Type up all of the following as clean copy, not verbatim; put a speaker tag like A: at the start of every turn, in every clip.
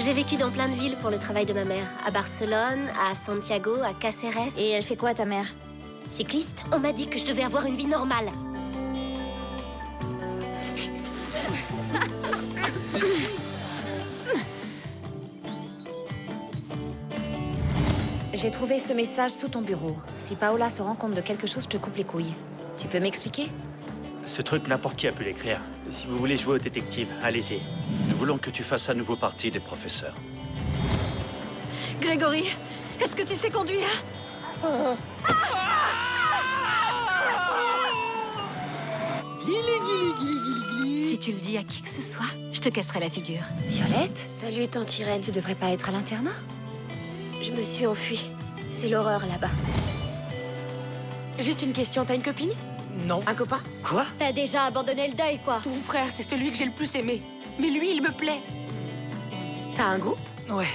A: J'ai vécu dans plein de villes pour le travail de ma mère. À Barcelone, à Santiago, à Cáceres.
B: Et elle fait quoi, ta mère? Cycliste?
A: On m'a dit que je devais avoir une vie normale.
B: J'ai trouvé ce message sous ton bureau. Si Paola se rend compte de quelque chose, je te coupe les couilles. Tu peux m'expliquer?
C: Ce truc, n'importe qui a pu l'écrire. Si vous voulez jouer au détective, allez-y.
D: Nous voulons que tu fasses à nouveau partie des professeurs.
E: Grégory, est-ce que tu sais conduire? Si tu le dis à qui que ce soit, je te casserai la figure.
B: Violette?
A: Salut, tante Irène.
B: Tu devrais pas être à l'internat?
A: Je me suis enfuie. C'est l'horreur là-bas.
E: Juste une question, t'as une copine?
F: Non.
E: Un copain?
F: Quoi?
A: T'as déjà abandonné le deuil, quoi.
E: Ton frère, c'est celui que j'ai le plus aimé. Mais lui, il me plaît. T'as un groupe?
F: Ouais.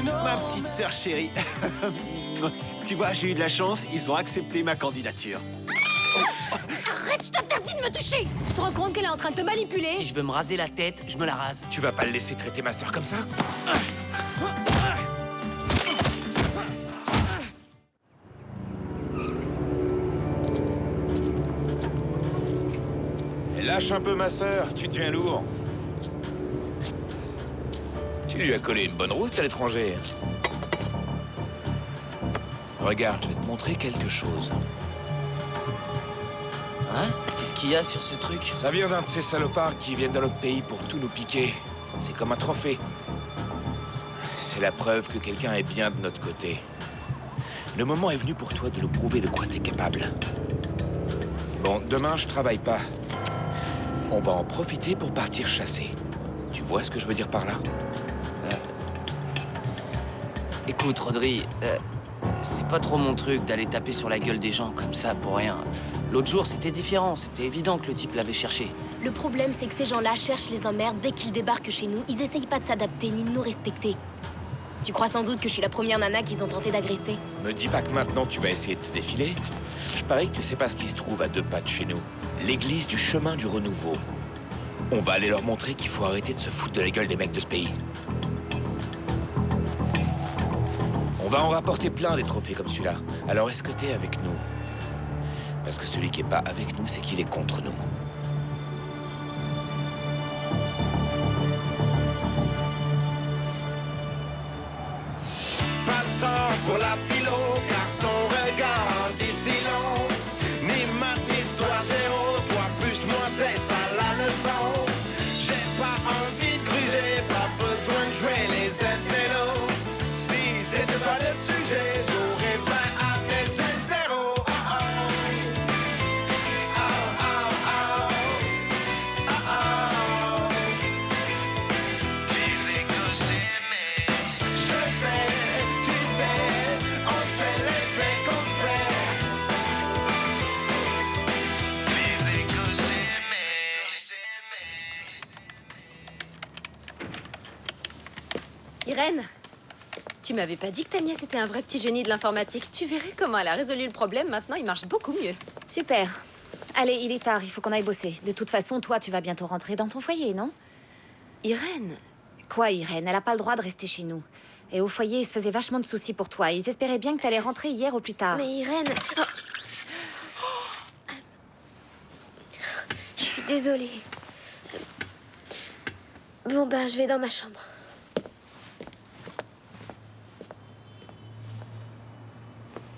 G: Ma petite sœur chérie. Tu vois, j'ai eu de la chance, ils ont accepté ma candidature.
A: Arrête, je t'interdis de me toucher. Tu te rends compte qu'elle est en train de te manipuler?
F: Si je veux me raser la tête, je me la rase.
H: Tu vas pas le laisser traiter ma sœur comme ça? Lâche un peu ma sœur, tu deviens lourd. Tu lui as collé une bonne rouste à l'étranger. Regarde, je vais te montrer quelque chose.
F: Hein? Qu'est-ce qu'il y a sur ce truc?
H: Ça vient d'un de ces salopards qui viennent dans notre pays pour tout nous piquer. C'est comme un trophée. C'est la preuve que quelqu'un est bien de notre côté. Le moment est venu pour toi de nous prouver de quoi t'es capable. Bon, demain, je travaille pas. On va en profiter pour partir chasser. Tu vois ce que je veux dire par là?
F: Écoute, Rodri, c'est pas trop mon truc d'aller taper sur la gueule des gens comme ça pour rien. L'autre jour, c'était différent. C'était évident que le type l'avait cherché.
A: Le problème, c'est que ces gens-là cherchent les emmerdes dès qu'ils débarquent chez nous. Ils essayent pas de s'adapter ni de nous respecter. Tu crois sans doute que je suis la première nana qu'ils ont tenté d'agresser?
H: Me dis pas que maintenant tu vas essayer de te défiler. Je parie que tu sais pas ce qui se trouve à 2 pas de chez nous. L'église du chemin du renouveau. On va aller leur montrer qu'il faut arrêter de se foutre de la gueule des mecs de ce pays. On va en rapporter plein des trophées comme celui-là. Alors est-ce que t'es avec nous? Parce que celui qui est pas avec nous, c'est qu'il est contre nous.
I: Pas de temps pour la philo, car ton regard dit si long. Ni maths, ni histoire, zéro, toi plus moi, c'est ça la leçon. J'ai pas envie de gruger, pas besoin de jouer les intellos. Si c'était pas le sujet, j'aurais 20 à mes intéros. Oh, oh. Oh, oh, oh. Oh, oh. Disais que j'aimais. Je sais, tu sais, on sait l'effet qu'on se fait. Disais que j'aimais.
E: Irène, tu m'avais pas dit que ta nièce était un vrai petit génie de l'informatique. Tu verrais comment elle a résolu le problème. Maintenant, il marche beaucoup mieux.
B: Super. Allez, il est tard, il faut qu'on aille bosser. De toute façon, toi, tu vas bientôt rentrer dans ton foyer, non?
E: Irène,
B: Quoi, Irène? Elle a pas le droit de rester chez nous. Et au foyer, ils se faisaient vachement de soucis pour toi. Ils espéraient bien que t'allais rentrer hier au plus tard.
A: Mais Irène... Oh. Je suis désolée. Bon, bah, je vais dans ma chambre.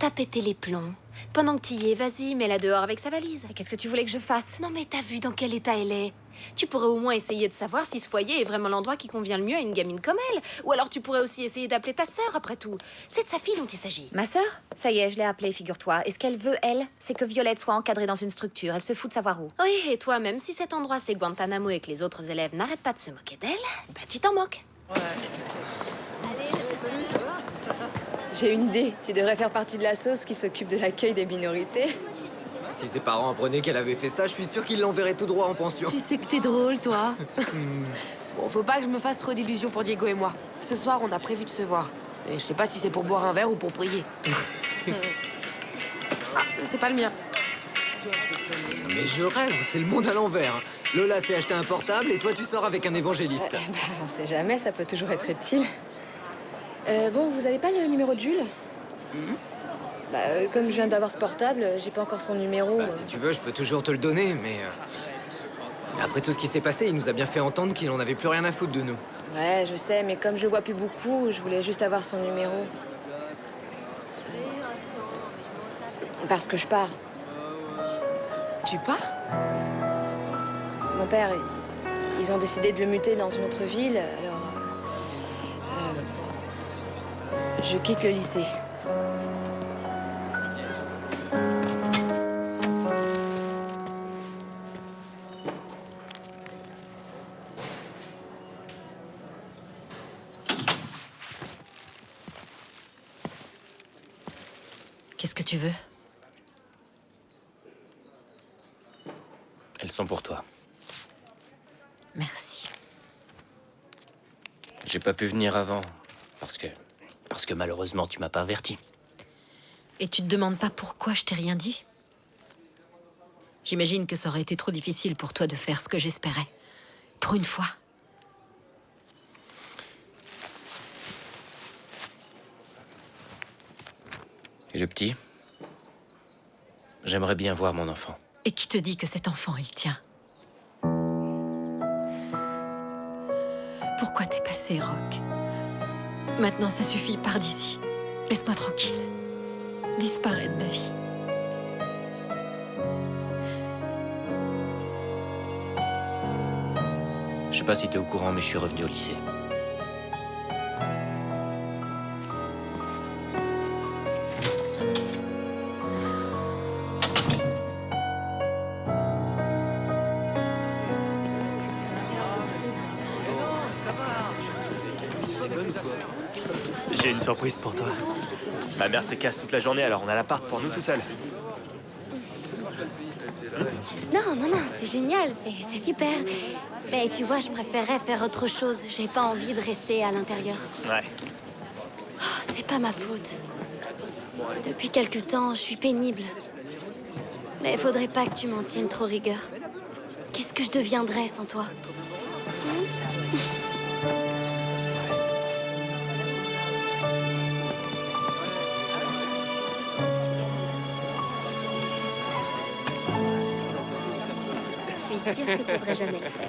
E: t'as pété les plombs. Pendant que tu y es, vas-y, mets-la dehors avec sa valise.
B: Et qu'est-ce que tu voulais que je fasse?
E: Non mais t'as vu dans quel état elle est? Tu pourrais au moins essayer de savoir si ce foyer est vraiment l'endroit qui convient le mieux à une gamine comme elle. Ou alors tu pourrais aussi essayer d'appeler ta sœur, après tout. C'est de sa fille dont il s'agit.
B: Ma sœur? Ça y est, je l'ai appelée, figure-toi. Et ce qu'elle veut, elle, c'est que Violette soit encadrée dans une structure. Elle se fout de savoir où.
E: Oui, et toi, même si cet endroit c'est Guantanamo et que les autres élèves n'arrêtent pas de se moquer d'elle, bah tu t'en moques.
J: J'ai une idée. Tu devrais faire partie de la sauce qui s'occupe de l'accueil des minorités.
K: Si ses parents apprenaient qu'elle avait fait ça, je suis sûr qu'ils l'enverraient tout droit en pension.
J: Tu sais que t'es drôle, toi. Bon, faut pas que je me fasse trop d'illusions pour Diego et moi. Ce soir, on a prévu de se voir. Et je sais pas si c'est pour boire un verre ou pour prier. Ah, c'est pas le mien.
K: Mais je rêve, c'est le monde à l'envers. Lola s'est acheté un portable et toi tu sors avec un évangéliste.
J: On sait jamais, ça peut toujours être utile. Bon, vous avez pas le numéro de Jules? Comme je viens d'avoir ce portable, j'ai pas encore son numéro.
K: Si tu veux, je peux toujours te le donner, mais... Après tout ce qui s'est passé, il nous a bien fait entendre qu'il en avait plus rien à foutre de nous.
J: Ouais, je sais, mais comme je le vois plus beaucoup, je voulais juste avoir son numéro. Parce que je pars.
E: Tu pars?
J: Mon père, ils ont décidé de le muter dans une autre ville, alors... je quitte le lycée.
B: Qu'est-ce que tu veux?
D: Elles sont pour toi.
B: Merci.
D: J'ai pas pu venir avant, parce que malheureusement, tu m'as pas averti.
B: Et tu te demandes pas pourquoi je t'ai rien dit? J'imagine que ça aurait été trop difficile pour toi de faire ce que j'espérais. Pour une fois.
D: Et le petit? J'aimerais bien voir mon enfant.
B: Et qui te dit que cet enfant est le tien? Pourquoi t'es passé, Rock? Maintenant, ça suffit, pars d'ici. Laisse-moi tranquille. Disparais de ma vie.
D: Je sais pas si t'es au courant, mais je suis revenu au lycée.
C: J'ai une surprise pour toi. Ma mère se casse toute la journée, alors on a l'appart pour nous tout seuls.
A: Non, non, non, c'est génial, c'est super. Mais tu vois, je préférerais faire autre chose. J'ai pas envie de rester à l'intérieur.
C: Ouais.
A: Oh, c'est pas ma faute. Depuis quelque temps, je suis pénible. Mais faudrait pas que tu m'en tiennes trop rigueur. Qu'est-ce que je deviendrais sans toi? Je suis sûre que tu n'oserais jamais le faire.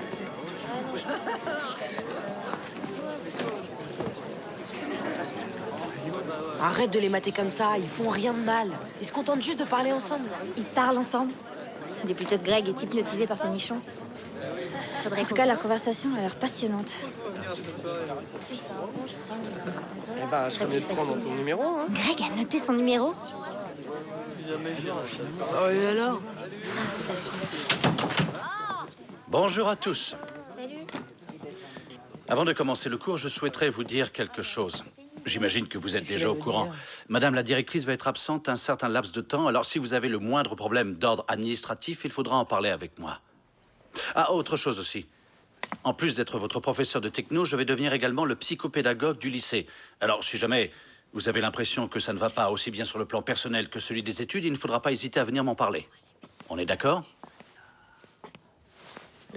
J: Arrête de les mater comme ça, ils font rien de mal. Ils se contentent juste de parler ensemble.
L: Ils parlent ensemble. Il est plutôt que Greg est hypnotisé par ces nichons. En tout cas, leur conversation a l'air passionnante.
K: Eh bah, je serais mieux de prendre ton numéro, hein.
L: Greg a noté son numéro.
J: Oh, et alors?
D: Bonjour à tous.
A: Salut.
D: Avant de commencer le cours, je souhaiterais vous dire quelque chose. J'imagine que vous êtes déjà au courant. Madame la directrice va être absente un certain laps de temps, alors si vous avez le moindre problème d'ordre administratif, il faudra en parler avec moi. Ah, autre chose aussi. En plus d'être votre professeur de techno, je vais devenir également le psychopédagogue du lycée. Alors, si jamais vous avez l'impression que ça ne va pas aussi bien sur le plan personnel que celui des études, il ne faudra pas hésiter à venir m'en parler. On est d'accord?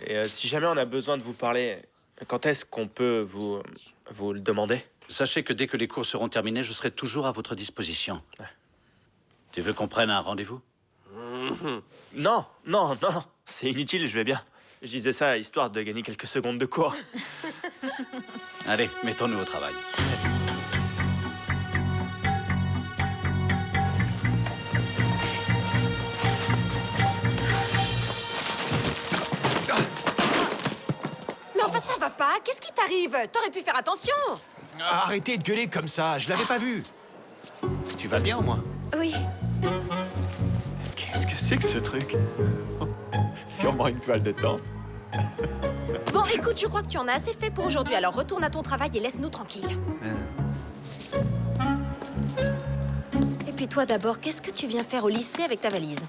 C: Et si jamais on a besoin de vous parler, quand est-ce qu'on peut vous le demander?
D: Sachez que dès que les cours seront terminés, je serai toujours à votre disposition. Ouais. Tu veux qu'on prenne un rendez-vous?
C: Non, non, non, c'est inutile, je vais bien. Je disais ça histoire de gagner quelques secondes de cours.
D: Allez, mettons-nous au travail.
E: Mais enfin, ça va pas. Qu'est-ce qui t'arrive? T'aurais pu faire attention.
G: Arrêtez de gueuler comme ça, je l'avais pas vu. Tu vas bien au moins?
A: Oui.
G: Qu'est-ce que c'est que ce truc? Sûrement une toile de tente.
E: Bon, écoute, je crois que tu en as assez fait pour aujourd'hui. Alors retourne à ton travail et laisse-nous tranquilles. Et puis toi d'abord, qu'est-ce que tu viens faire au lycée avec ta valise?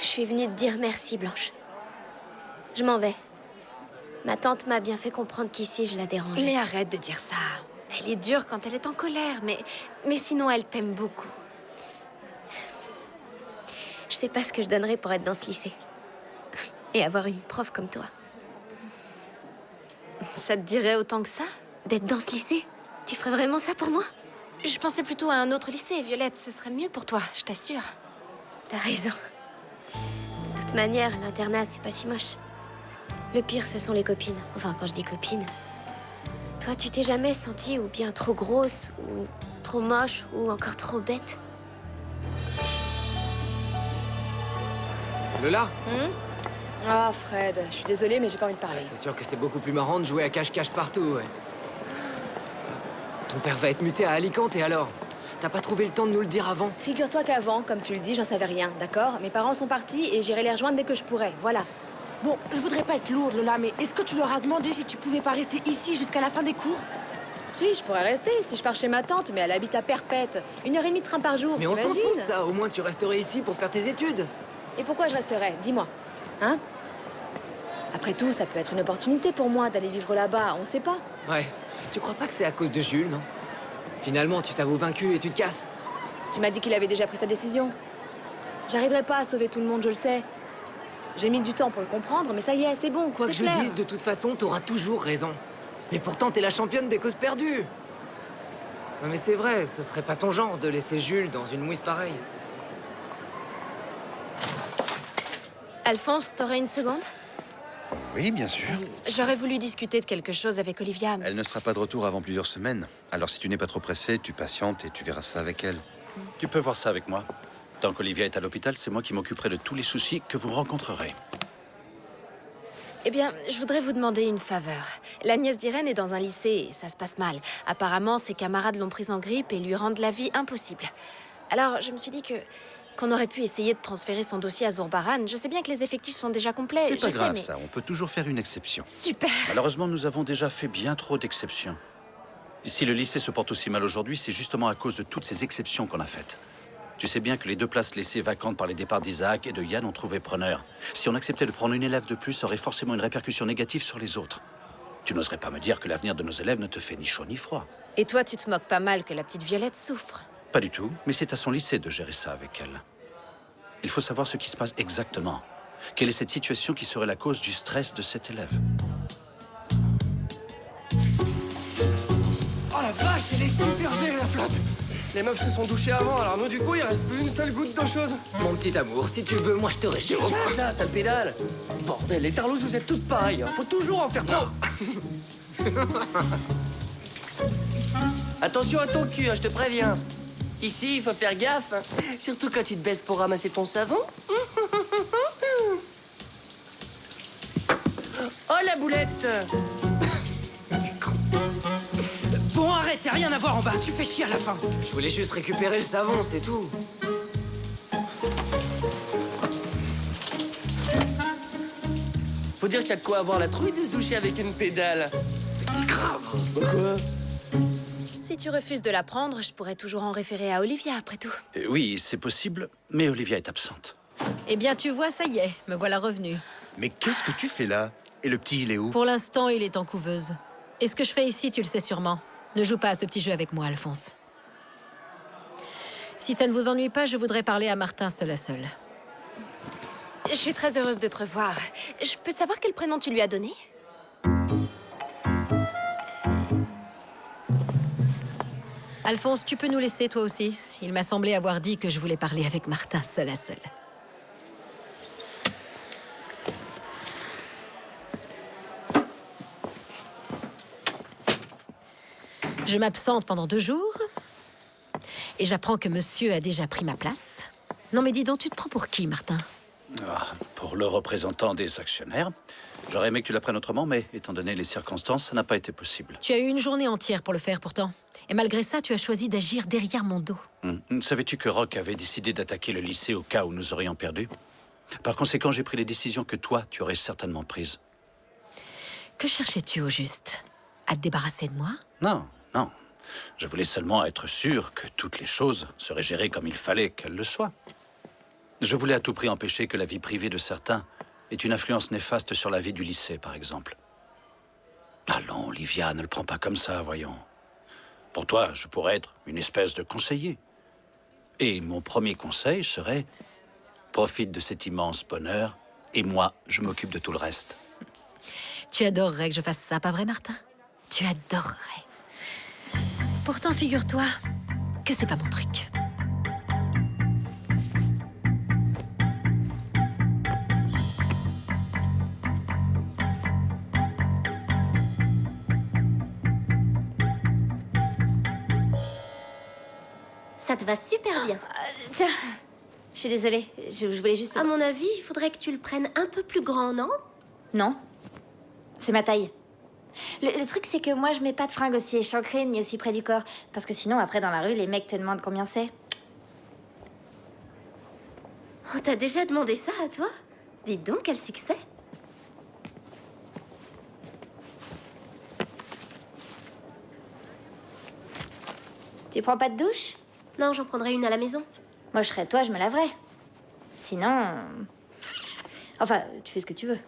A: Je suis venue te dire merci, Blanche. Je m'en vais. Ma tante m'a bien fait comprendre qu'ici, je la dérangeais.
E: Mais arrête de dire ça. Elle est dure quand elle est en colère, mais sinon, elle t'aime beaucoup.
A: Je sais pas ce que je donnerais pour être dans ce lycée. Et avoir une prof comme toi.
E: Ça te dirait autant que ça?
A: D'être dans ce lycée? Tu ferais vraiment ça pour moi?
E: Je pensais plutôt à un autre lycée, Violette. Ce serait mieux pour toi, je t'assure.
A: T'as raison. De toute manière, l'internat, c'est pas si moche. Le pire, ce sont les copines. Enfin, quand je dis copines... Toi, tu t'es jamais sentie ou bien trop grosse, ou trop moche, ou encore trop bête?
K: Lola?
J: Ah, Fred, je suis désolée, mais j'ai pas envie de parler.
K: C'est sûr que c'est beaucoup plus marrant de jouer à cache-cache partout, ouais. Ton père va être muté à Alicante, et alors? T'as pas trouvé le temps de nous le dire avant?
J: Figure-toi qu'avant, comme tu le dis, j'en savais rien, d'accord? Mes parents sont partis et j'irai les rejoindre dès que je pourrai, voilà. Bon, je voudrais pas être lourde, Lola, mais est-ce que tu leur as demandé si tu pouvais pas rester ici jusqu'à la fin des cours? Si, je pourrais rester si je pars chez ma tante, mais elle habite à Perpète. 1h30 de train par jour,
K: Mais on s'en
J: t'imagines?
K: fout de ça, au moins tu resterais ici pour faire tes études.
J: Et pourquoi je resterais? Dis-moi. Hein? Après tout, ça peut être une opportunité pour moi d'aller vivre là-bas, on sait pas.
K: Ouais. Tu crois pas que c'est à cause de Jules, non? Finalement, tu t'avoues vaincu et tu te casses.
J: Tu m'as dit qu'il avait déjà pris sa décision. J'arriverai pas à sauver tout le monde, je le sais. J'ai mis du temps pour le comprendre, mais ça y est, c'est bon,
K: Quoi que
J: c'est
K: je
J: clair.
K: dise, de toute façon, t'auras toujours raison. Mais pourtant, t'es la championne des causes perdues. Non mais c'est vrai, ce serait pas ton genre de laisser Jules dans une mouise pareille.
E: Alphonse, t'aurais une seconde?
M: Oui, bien sûr.
E: J'aurais voulu discuter de quelque chose avec Olivia.
M: Elle ne sera pas de retour avant plusieurs semaines. Alors si tu n'es pas trop pressé, tu patientes et tu verras ça avec elle.
D: Tu peux voir ça avec moi. Tant qu'Olivia est à l'hôpital, c'est moi qui m'occuperai de tous les soucis que vous rencontrerez.
E: Eh bien, je voudrais vous demander une faveur. La nièce d'Irène est dans un lycée et ça se passe mal. Apparemment, ses camarades l'ont prise en grippe et lui rendent la vie impossible. Alors, je me suis dit qu'on aurait pu essayer de transférer son dossier à Zourbaran. Je sais bien que les effectifs sont déjà complets.
M: C'est pas
E: je sais,
M: grave
E: mais...
M: ça, on peut toujours faire une exception.
E: Super.
D: Malheureusement, nous avons déjà fait bien trop d'exceptions. Si le lycée se porte aussi mal aujourd'hui, c'est justement à cause de toutes ces exceptions qu'on a faites. Tu sais bien que les 2 places laissées vacantes par les départs d'Isaac et de Yann ont trouvé preneur. Si on acceptait de prendre une élève de plus, ça aurait forcément une répercussion négative sur les autres. Tu n'oserais pas me dire que l'avenir de nos élèves ne te fait ni chaud ni froid.
E: Et toi, tu te moques pas mal que la petite Violette souffre.
D: Pas du tout, mais c'est à son lycée de gérer ça avec elle. Il faut savoir ce qui se passe exactement. Quelle est cette situation qui serait la cause du stress de cet élève?
N: Oh la vache, elle est super gelée la flotte. Les meufs se sont douchées avant, alors nous du coup il reste plus une seule goutte d'eau chaude.
K: Mon petit amour, si tu veux, moi je te réchauffe.
N: Dégage là, sale pédale. Bordel, les tarlouses vous êtes toutes pareilles, hein. Faut toujours en faire trop.
O: Attention à ton cul, hein, je te préviens. Ici, il faut faire gaffe, hein. Surtout quand tu te baisses pour ramasser ton savon. Oh la boulette.
N: Bon arrête, y a rien à voir en bas, tu fais chier à la fin.
K: Je voulais juste récupérer le savon, c'est tout.
O: Faut dire qu'il y a de quoi avoir la trouille de se doucher avec une pédale.
N: Petit grave.
O: Bah quoi?
E: Si tu refuses de la prendre, je pourrais toujours en référer à Olivia, après tout.
D: Oui, c'est possible, mais Olivia est absente.
B: Eh bien, tu vois, ça y est, me voilà revenu.
M: Mais qu'est-ce que tu fais là? Et le petit, il est où?
B: Pour l'instant, il est en couveuse. Et ce que je fais ici, tu le sais sûrement. Ne joue pas à ce petit jeu avec moi, Alphonse. Si ça ne vous ennuie pas, je voudrais parler à Martin seul à seul.
E: Je suis très heureuse de te revoir. Je peux savoir quel prénom tu lui as donné?
B: Alphonse, tu peux nous laisser, toi aussi. Il m'a semblé avoir dit que je voulais parler avec Martin seul à seul. Je m'absente pendant 2 jours. Et j'apprends que monsieur a déjà pris ma place. Non mais dis donc, tu te prends pour qui, Martin?
D: Pour le représentant des actionnaires. J'aurais aimé que tu l'apprennes autrement, mais étant donné les circonstances, ça n'a pas été possible.
B: Tu as eu une journée entière pour le faire, pourtant. Et malgré ça, tu as choisi d'agir derrière mon dos.
D: Savais-tu que Rock avait décidé d'attaquer le lycée au cas où nous aurions perdu? Par conséquent, j'ai pris les décisions que toi, tu aurais certainement prises.
B: Que cherchais-tu au juste? À te débarrasser de moi?
D: Non, non. Je voulais seulement être sûr que toutes les choses seraient gérées comme il fallait qu'elles le soient. Je voulais à tout prix empêcher que la vie privée de certains ait une influence néfaste sur la vie du lycée, par exemple. Allons, Olivia, ne le prends pas comme ça, voyons. Pour toi, je pourrais être une espèce de conseiller. Et mon premier conseil serait profite de cet immense bonheur, et moi, je m'occupe de tout le reste.
B: Tu adorerais que je fasse ça, pas vrai, Martin? Tu adorerais. Pourtant, figure-toi que c'est pas mon truc.
A: Ça te va super bien.
L: Tiens, je suis désolée, je voulais juste...
A: À mon avis, il faudrait que tu le prennes un peu plus grand, non?
L: Non, c'est ma taille. Le truc, c'est que moi, je mets pas de fringues aussi échancrées ni aussi près du corps. Parce que sinon, après, dans la rue, les mecs te demandent combien c'est.
A: Oh, t'as déjà demandé ça à toi? Dis donc, quel succès!
L: Tu prends pas de douche?
A: Non, j'en prendrai une à la maison.
L: Moi, je serais toi, je me laverais. Sinon... Enfin, tu fais ce que tu veux.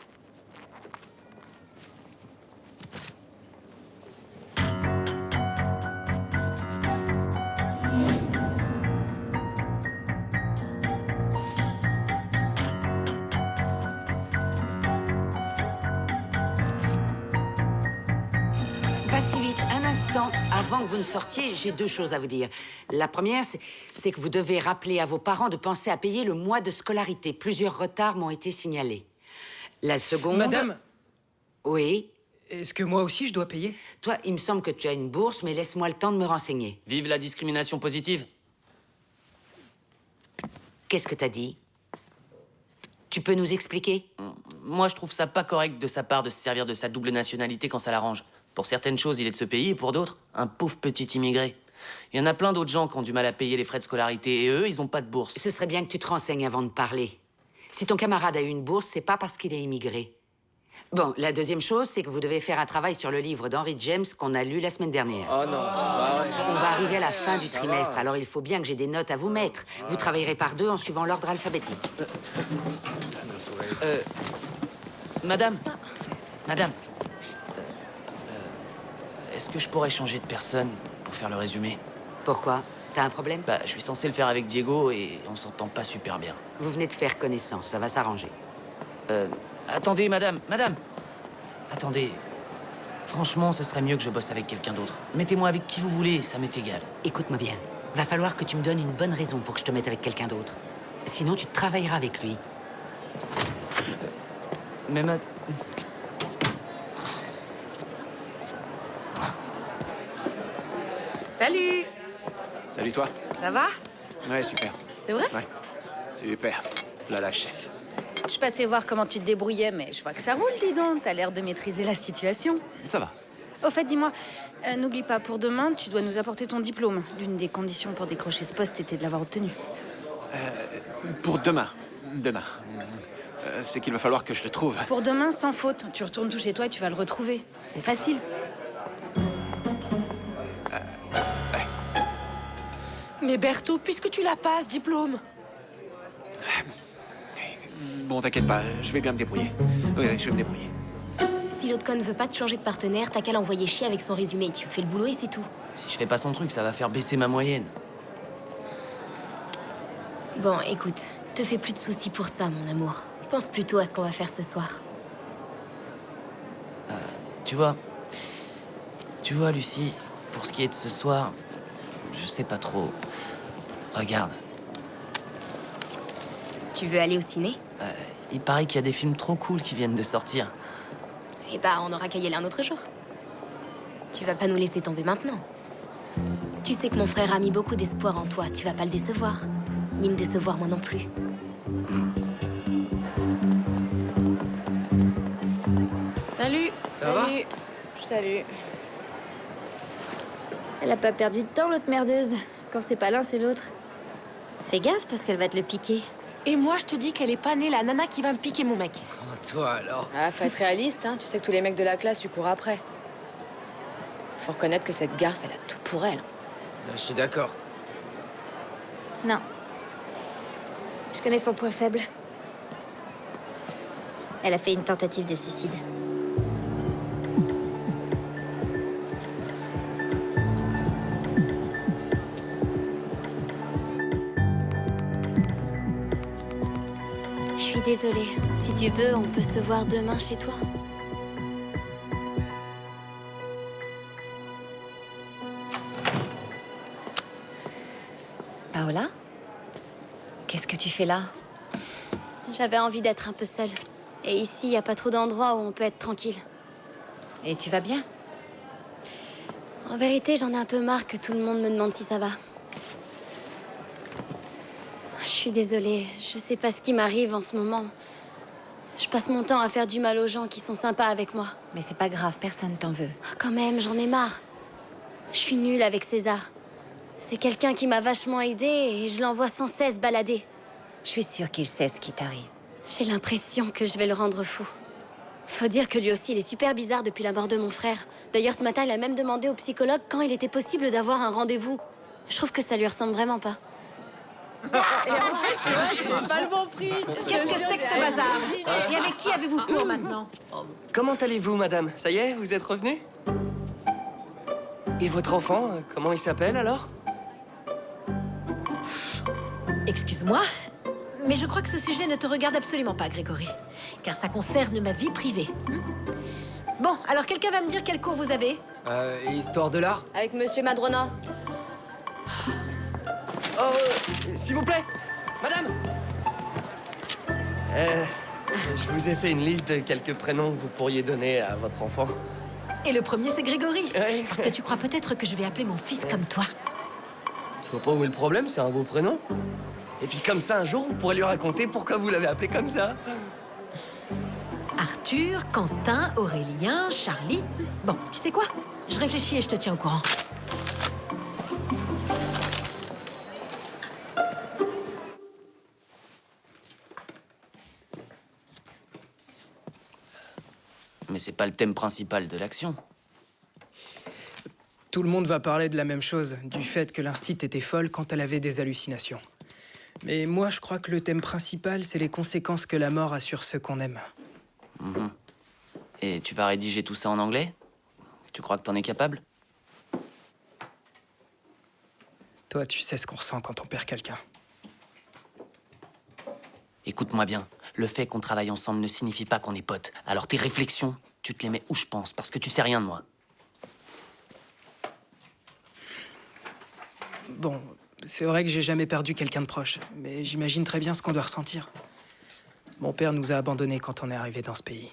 P: Pas si vite, un instant. Avant que vous ne sortiez, j'ai deux choses à vous dire. La première, c'est que vous devez rappeler à vos parents de penser à payer le mois de scolarité. Plusieurs retards m'ont été signalés. La seconde...
K: Madame?
P: Oui?
K: Est-ce que moi aussi je dois payer?
P: Toi, il me semble que tu as une bourse, mais laisse-moi le temps de me renseigner.
F: Vive la discrimination positive.
P: Qu'est-ce que t'as dit? Tu peux nous expliquer?
F: Moi, je trouve ça pas correct de sa part de se servir de sa double nationalité quand ça l'arrange. Pour certaines choses, il est de ce pays, et pour d'autres, un pauvre petit immigré. Il y en a plein d'autres gens qui ont du mal à payer les frais de scolarité, et eux, ils ont pas de bourse.
P: Ce serait bien que tu te renseignes avant de parler. Si ton camarade a eu une bourse, c'est pas parce qu'il est immigré. Bon, la deuxième chose, c'est que vous devez faire un travail sur le livre d'Henry James qu'on a lu la semaine dernière.
K: Oh non.
P: On va arriver à la fin du trimestre, alors il faut bien que j'ai des notes à vous mettre. Vous travaillerez par deux en suivant l'ordre alphabétique.
F: Madame, est-ce que je pourrais changer de personne pour faire le résumé?
P: Pourquoi? T'as un problème?
F: Bah, je suis censé le faire avec Diego et on s'entend pas super bien.
P: Vous venez de faire connaissance, ça va s'arranger.
F: Attendez, madame. Attendez. Franchement, ce serait mieux que je bosse avec quelqu'un d'autre. Mettez-moi avec qui vous voulez, ça m'est égal.
P: Écoute-moi bien. Va falloir que tu me donnes une bonne raison pour que je te mette avec quelqu'un d'autre. Sinon, tu travailleras avec lui.
F: Mais
J: Salut!
G: Salut toi.
J: Ça va?
G: Ouais, super.
J: C'est vrai?
G: Ouais, super. Là, la chef.
J: Je passais voir comment tu te débrouillais, mais je vois que ça roule, dis donc. T'as l'air de maîtriser la situation.
G: Ça va.
J: Au fait, dis-moi, n'oublie pas, pour demain, tu dois nous apporter ton diplôme. L'une des conditions pour décrocher ce poste était de l'avoir obtenu.
G: Pour demain. C'est qu'il va falloir que je le trouve.
J: Pour demain, sans faute. Tu retournes tout chez toi et tu vas le retrouver. C'est facile. Mais Berthaud, puisque tu l'as pas, ce diplôme.
G: Bon, t'inquiète pas, je vais bien me débrouiller. Oui, je vais me débrouiller.
A: Si l'autre con ne veut pas te changer de partenaire, t'as qu'à l'envoyer chier avec son résumé. Tu fais le boulot et c'est tout.
F: si je fais pas son truc, ça va faire baisser ma moyenne.
A: Bon, écoute, te fais plus de soucis pour ça, mon amour. Pense plutôt à ce qu'on va faire ce soir.
F: Tu vois, Lucie, pour ce qui est de ce soir, je sais pas trop. Regarde.
A: Tu veux aller au ciné?
F: Il paraît qu'il y a des films trop cool qui viennent de sortir.
A: Eh bah, on aura qu'à y aller un autre jour. Tu vas pas nous laisser tomber maintenant. Tu sais que mon frère a mis beaucoup d'espoir en toi. Tu vas pas le décevoir. Ni me décevoir moi non plus.
J: Salut.
K: Ça va?
J: Salut.
L: Elle a pas perdu de temps, l'autre merdeuse. Quand c'est pas l'un, c'est l'autre. Fais gaffe, parce qu'elle va te le piquer.
J: Et moi, je te dis qu'elle est pas née la nana qui va me piquer mon mec.
K: Oh, toi alors.
J: Ah, faut être réaliste, hein. Tu sais que tous les mecs de la classe lui courent après. Faut reconnaître que cette garce, elle a tout pour elle.
K: Je suis d'accord.
L: Non. Je connais son point faible. Elle a fait une tentative de suicide.
A: désolée. Si tu veux, on peut se voir demain chez toi.
B: Paola? Qu'est-ce que tu fais là?
A: J'avais envie d'être un peu seule. Et ici, il n'y a pas trop d'endroits où on peut être tranquille.
B: Et tu vas bien?
A: En vérité, j'en ai un peu marre que tout le monde me demande si ça va. Je suis désolée, je sais pas ce qui m'arrive en ce moment. Je passe mon temps à faire du mal aux gens qui sont sympas avec moi.
B: Mais c'est pas grave, personne t'en veut.
A: Quand même, j'en ai marre. Je suis nulle avec César. C'est quelqu'un qui m'a vachement aidée et je l'envoie sans cesse balader.
B: Je suis sûre qu'il sait ce qui t'arrive.
A: J'ai l'impression que je vais le rendre fou. Faut dire que lui aussi, il est super bizarre depuis la mort de mon frère. D'ailleurs, ce matin, il a même demandé au psychologue quand il était possible d'avoir un rendez-vous. Je trouve que ça lui ressemble vraiment pas.
J: Et en fait, tu vois, c'était pas le bon prix.
B: Qu'est-ce que c'est que ce bazar? Et avec qui avez-vous cours maintenant?
N: Comment allez-vous, madame? Ça y est, vous êtes revenu? Et votre enfant, comment il s'appelle alors?
B: Excuse-moi, mais je crois que ce sujet ne te regarde absolument pas, Grégory. Car ça concerne ma vie privée. Bon, alors quelqu'un va me dire quel cours vous avez?
K: Histoire de l'art?
J: Avec Monsieur Madrona.
N: Oh, s'il vous plaît, madame. Je vous ai fait une liste de quelques prénoms que vous pourriez donner à votre enfant.
B: Et le premier, c'est Grégory.
N: Ouais.
B: Parce que tu crois peut-être que je vais appeler mon fils comme toi.
N: Je vois pas où est le problème, c'est un beau prénom. Et puis comme ça, un jour, vous pourrez lui raconter pourquoi vous l'avez appelé comme ça.
B: Arthur, Quentin, Aurélien, Charlie. Bon, tu sais quoi? Je réfléchis et je te tiens au courant.
F: Mais c'est pas le thème principal de l'action.
Q: Tout le monde va parler de la même chose, du fait que l'instit était folle quand elle avait des hallucinations. Mais moi, je crois que le thème principal, c'est les conséquences que la mort a sur ceux qu'on aime.
F: Mhm. Et tu vas rédiger tout ça en anglais? Tu crois que t'en es capable?
Q: Toi, tu sais ce qu'on ressent quand on perd quelqu'un.
F: Écoute-moi bien, le fait qu'on travaille ensemble ne signifie pas qu'on est potes. Alors tes réflexions, tu te les mets où je pense, parce que tu sais rien de moi.
Q: Bon, c'est vrai que j'ai jamais perdu quelqu'un de proche, mais j'imagine très bien ce qu'on doit ressentir. Mon père nous a abandonnés quand on est arrivé dans ce pays.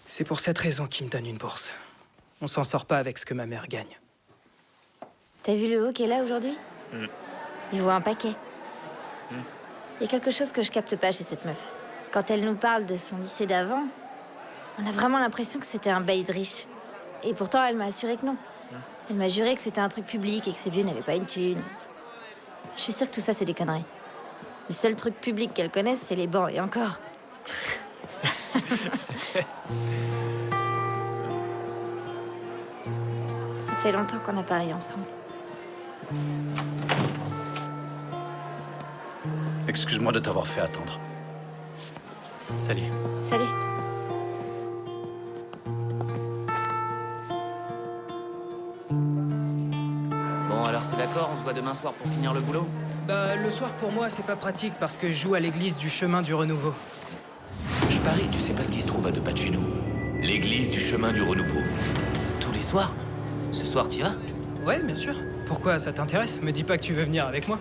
Q: C'est pour cette raison qu'il me donne une bourse. On s'en sort pas avec ce que ma mère gagne.
L: T'as vu le haut qui est là aujourd'hui? Il vaut un paquet. Il y a quelque chose que je capte pas chez cette meuf. Quand elle nous parle de son lycée d'avant, on a vraiment l'impression que c'était un bail de riche. Et pourtant, elle m'a assuré que non. Elle m'a juré que c'était un truc public et que ses vieux n'avaient pas une thune. Je suis sûre que tout ça, c'est des conneries. Le seul truc public qu'elle connaisse, c'est les bancs, et encore. Ça fait longtemps qu'on a parié ensemble.
D: Excuse-moi de t'avoir fait attendre.
C: Salut.
L: Salut.
F: Bon, alors c'est d'accord, on se voit demain soir pour finir le boulot?
Q: Bah, le soir, pour moi, c'est pas pratique parce que je joue à l'église du chemin du renouveau.
H: Je parie que tu sais pas ce qui se trouve à 2 pas de chez nous. L'église du chemin du renouveau.
F: Tous les soirs? Ce soir, t'y vas?
Q: Ouais, bien sûr. Pourquoi, ça t'intéresse? Me dis pas que tu veux venir avec moi.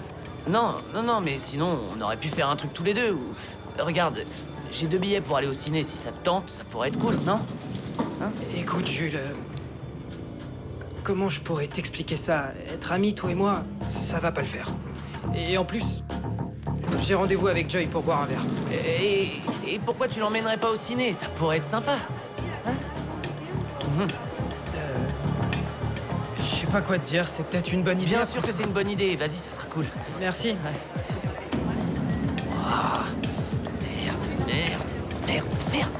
F: Non, mais sinon, on aurait pu faire un truc tous les deux. Ou... Regarde, j'ai 2 billets pour aller au ciné. Si ça te tente, ça pourrait être cool, non? Hein?
Q: Écoute, Jules, comment je pourrais t'expliquer ça? Être amis, toi et moi, ça va pas le faire. Et en plus, j'ai rendez-vous avec Joy pour boire un verre.
F: Et pourquoi tu l'emmènerais pas au ciné? Ça pourrait être sympa. Hein?
Q: Je sais pas quoi te dire, c'est peut-être une bonne idée.
F: Bien sûr que c'est une bonne idée, vas-y, ça sera cool.
Q: Merci.
F: Ouais. Oh, merde.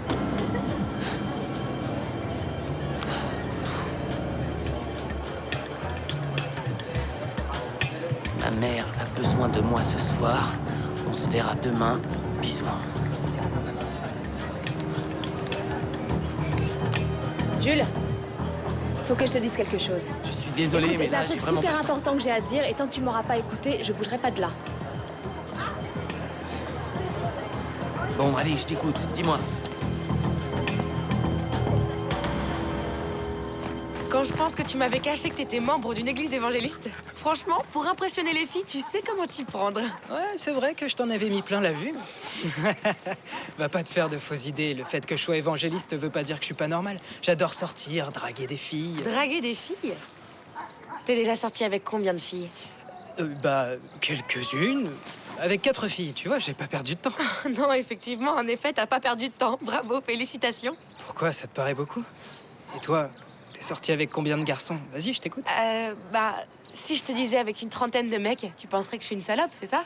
F: Ma mère a besoin de moi ce soir. On se verra demain. Bisous.
J: Jules, faut que je te dise quelque chose.
F: Je suis désolé,
J: Écoute,
F: mais
J: c'est
F: là,
J: un
F: j'ai
J: truc
F: vraiment...
J: super important que j'ai à te dire, et tant que tu m'auras pas écouté, je bougerai pas de là.
F: Bon, allez, je t'écoute, dis-moi.
J: Quand je pense que tu m'avais caché que t'étais membre d'une église évangéliste, franchement, pour impressionner les filles, tu sais comment t'y prendre.
Q: Ouais, c'est vrai que je t'en avais mis plein la vue. Va pas te faire de fausses idées. Le fait que je sois évangéliste veut pas dire que je suis pas normal. J'adore sortir, draguer des filles.
J: Draguer des filles? T'es déjà sorti avec combien de filles?
Q: Quelques-unes. Avec 4 filles, tu vois, j'ai pas perdu de temps.
J: Non, effectivement, en effet, t'as pas perdu de temps. Bravo, félicitations.
Q: Pourquoi, ça te paraît beaucoup? Et toi, t'es sorti avec combien de garçons? Vas-y, je t'écoute.
J: Si je te disais avec une trentaine de mecs, tu penserais que je suis une salope, c'est ça?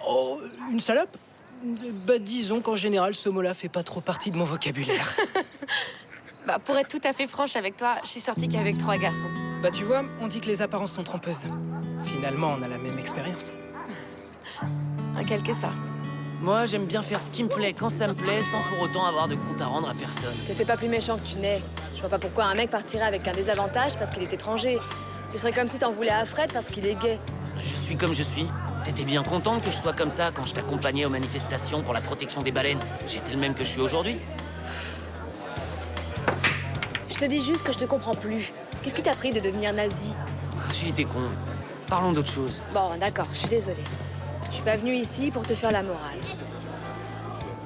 Q: Oh, une salope? Disons qu'en général, ce mot-là fait pas trop partie de mon vocabulaire.
J: Pour être tout à fait franche avec toi, je suis sortie qu'avec 3 garçons.
Q: Tu vois, on dit que les apparences sont trompeuses. Finalement, on a la même expérience.
J: En quelque sorte.
F: Moi, j'aime bien faire ce qui me plaît quand ça me plaît, sans pour autant avoir de compte à rendre à personne.
J: Te fais pas plus méchant que tu n'es. Je vois pas pourquoi un mec partirait avec un désavantage parce qu'il est étranger. Ce serait comme si t'en voulais à Fred parce qu'il est gay.
F: Je suis comme je suis. T'étais bien contente que je sois comme ça quand je t'accompagnais aux manifestations pour la protection des baleines. J'étais le même que je suis aujourd'hui.
J: Je te dis juste que je te comprends plus. Qu'est-ce qui t'a pris de devenir nazi?
F: J'ai été con. Parlons d'autre chose.
J: Bon, d'accord, je suis désolée. Je suis pas venue ici pour te faire la morale.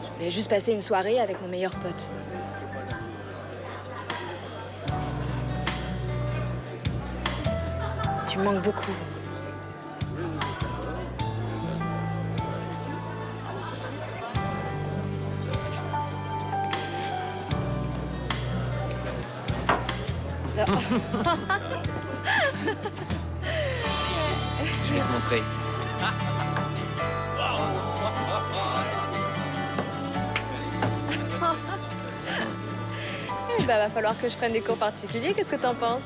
J: Je voulais juste passer une soirée avec mon meilleur pote. Tu me manques beaucoup.
F: Je vais te montrer.
J: Va falloir que je prenne des cours particuliers, qu'est-ce que t'en penses?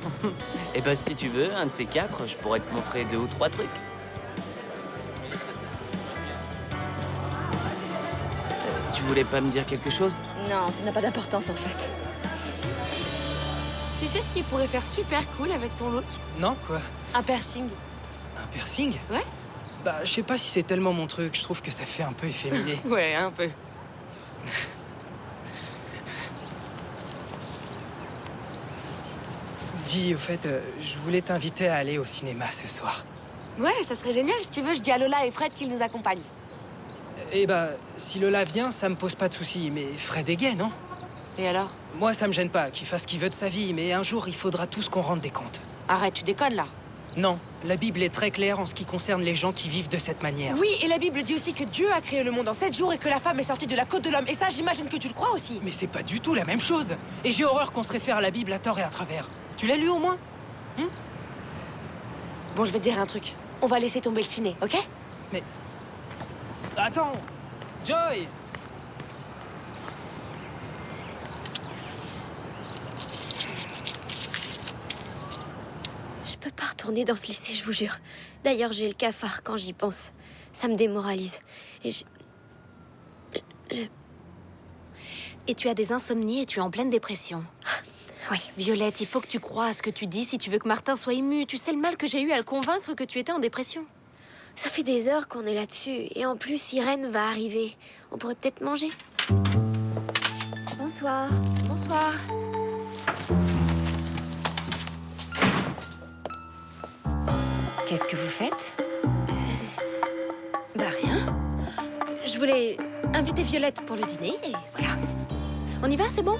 F: Si tu veux, un de ces 4, je pourrais te montrer 2 ou 3 trucs. Tu voulais pas me dire quelque chose?
J: Non, ça n'a pas d'importance en fait. Tu sais ce qui pourrait faire super cool avec ton look?
Q: Non, quoi?
J: Un piercing.
Q: Un piercing?
J: Ouais.
Q: Je sais pas si c'est tellement mon truc. Je trouve que ça fait un peu efféminé.
J: Ouais, un peu.
Q: Dis, au fait, je voulais t'inviter à aller au cinéma ce soir.
J: Ouais, ça serait génial. Si tu veux, je dis à Lola et Fred qu'ils nous accompagnent.
Q: Si Lola vient, ça me pose pas de soucis. Mais Fred est gay, non?
J: Et alors?
Q: Moi, ça me gêne pas qu'il fasse ce qu'il veut de sa vie, mais un jour, il faudra tous qu'on rende des comptes.
J: Arrête, tu déconnes là.
Q: Non, la Bible est très claire en ce qui concerne les gens qui vivent de cette manière.
J: Oui, et la Bible dit aussi que Dieu a créé le monde en 7 jours et que la femme est sortie de la côte de l'homme. Et ça, j'imagine que tu le crois aussi.
Q: Mais c'est pas du tout la même chose. Et j'ai horreur qu'on se réfère à la Bible à tort et à travers. Tu l'as lu au moins?
J: Bon, je vais te dire un truc. On va laisser tomber le ciné, ok?
Q: Mais... Attends! Joy!
A: Je peux pas retourner dans ce lycée, je vous jure. D'ailleurs, j'ai le cafard quand j'y pense. Ça me démoralise.
E: Et tu as des insomnies et tu es en pleine dépression.
A: Oui.
E: Violette, il faut que tu crois à ce que tu dis si tu veux que Martin soit ému. Tu sais le mal que j'ai eu à le convaincre que tu étais en dépression.
A: Ça fait des heures qu'on est là-dessus. Et en plus, Irène va arriver. On pourrait peut-être manger.
E: Bonsoir. Bonsoir. Qu'est-ce que vous faites? Rien. Je voulais inviter Violette pour le dîner et voilà. On y va, c'est bon?